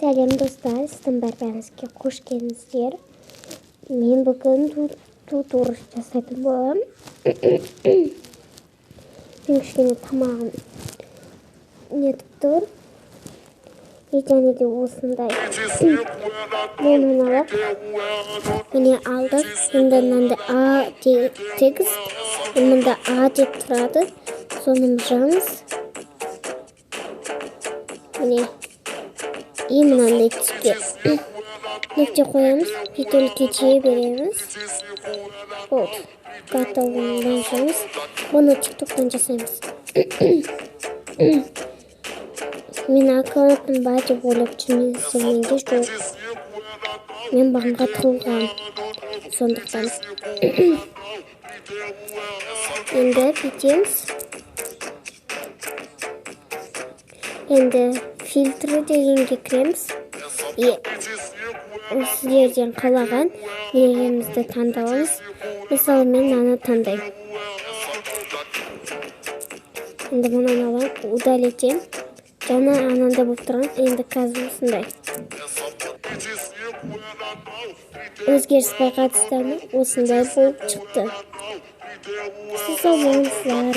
Сәлем достар, сіздің бәріңізге қош келдіңіздер. Мен бүгін туториал жасайтын боламын. Мен кішкене тамағым нетіп тұр. Және де осындай лимон алып, міне алдық. Енді мынандай А тегіс, мында А деп тұрады. Соны жазамыз. Міне. И мынандай түске нүкте қоямыз, петельке жие береміз. Вот, готовын жазамыз. Бұны тиктоктан жасаймыз. Мен аккаунтым бар деп ойлап жүрмеңіздер, менде жоқ. Мен бағымға тығылғам. Сондықтан енді бүйтеміз. Енді фильтрі дегенге кіреміз. Сіздерден қалаған нелерімізді таңдауымыз. Мысалы, мен мынаны таңдаймын. Енді мынаны алам, удалетем. Жаңа ананда болып тұрған, енді қазір осындай. Өзгеріс байқадыңыздар ма? Осындай болып шықты. Сіз сау болыңыздар.